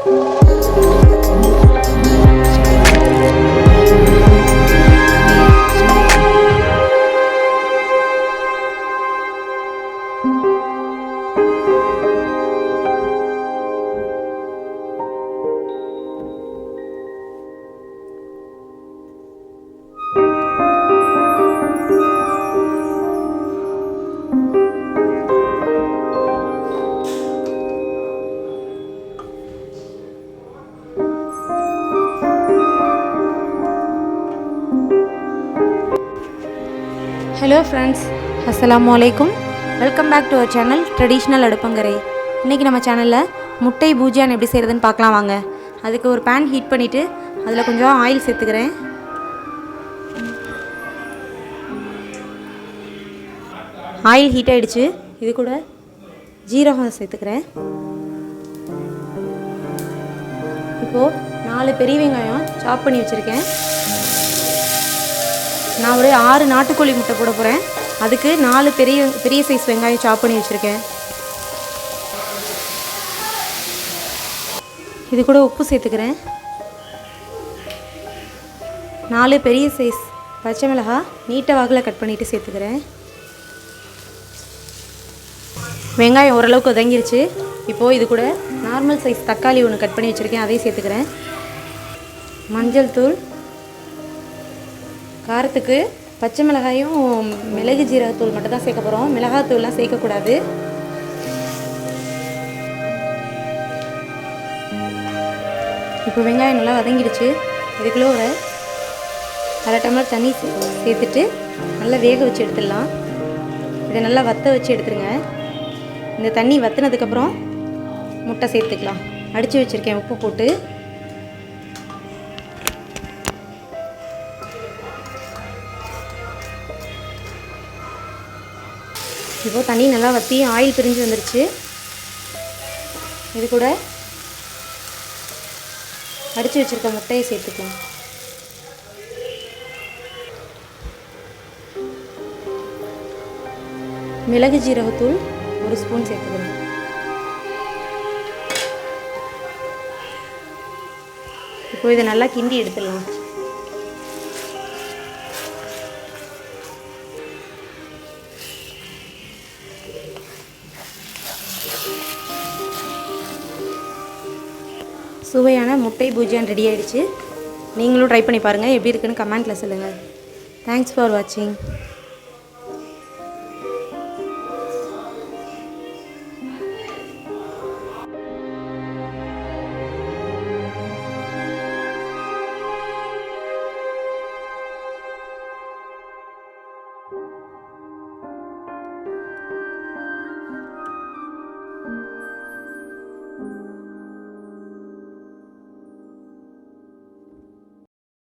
Hello friends, அஸ்ஸலாமு அலைக்கும். Welcome back to our channel traditional Adupangarai. இன்றைக்கி நம்ம சேனலில் முட்டை பூஜியான் எப்படி செய்கிறதுன்னு பார்க்கலாம் வாங்க. அதுக்கு ஒரு பேன் ஹீட் பண்ணிவிட்டு அதில் கொஞ்சம் ஆயில் சேர்த்துக்கிறேன். ஆயில் ஹீட் ஆகிடுச்சு. இது கூட ஜீரகம் சேர்த்துக்கிறேன். இப்போது 4 பெரிய வெங்காயம் சாப் பண்ணி வச்சுருக்கேன். நான் ஒரு 6 நாட்டுக்கோழி முட்டை போட போகிறேன். அதுக்கு 4 பெரிய சைஸ் வெங்காயம் சாப் பண்ணி வச்சுருக்கேன். இது கூட உப்பு சேர்த்துக்கிறேன். 4 பெரிய சைஸ் பச்சை மிளகாய் நீட்ட வாக்கில் கட் பண்ணிவிட்டு சேர்த்துக்கிறேன். வெங்காயம் ஓரளவுக்கு வதங்கிருச்சு. இப்போது இது கூட நார்மல் சைஸ் தக்காளி ஒன்று கட் பண்ணி வச்சுருக்கேன், அதையும் சேர்த்துக்கிறேன். மஞ்சள் தூள், காரத்துக்கு பச்சை மிளகாயும் மிளகு ஜீரகத்தூள் மட்டும் தான் சேர்க்க போகிறோம். மிளகாத்தூள்லாம் சேர்க்கக்கூடாது. இப்போ வெங்காயம் நல்லா வதங்கிடுச்சு. இதுக்குள்ளே ஒரு 1/2 டம்ளர் தண்ணி சேர்த்துட்டு நல்லா வேக வச்சு எடுத்துடலாம். இதை நல்லா வற்ற வச்சு எடுத்துருங்க. இந்த தண்ணி வற்றினதுக்கப்புறம் முட்டை சேர்த்துக்கலாம். அடித்து வச்சுருக்கேன் உப்பு போட்டு. இப்போது தண்ணி நல்லா வற்றி ஆயில் பிரிஞ்சு வந்துருச்சு. இது கூட அடித்து வச்சுருக்க முட்டையை சேர்த்துக்கலாம். மிளகு ஜீரகத்தூள் 1 ஸ்பூன் சேர்த்துக்கிறேன். இப்போ இதை நல்லா கிண்டி எடுத்துடலாம். சுவையான முட்டை பூஜியான் ரெடி ஆகிடுச்சு. நீங்களும் ட்ரை பண்ணி பாருங்கள். எப்படி இருக்குன்னு கமெண்ட்டில் சொல்லுங்கள். தேங்க்ஸ் ஃபார் வாட்சிங்.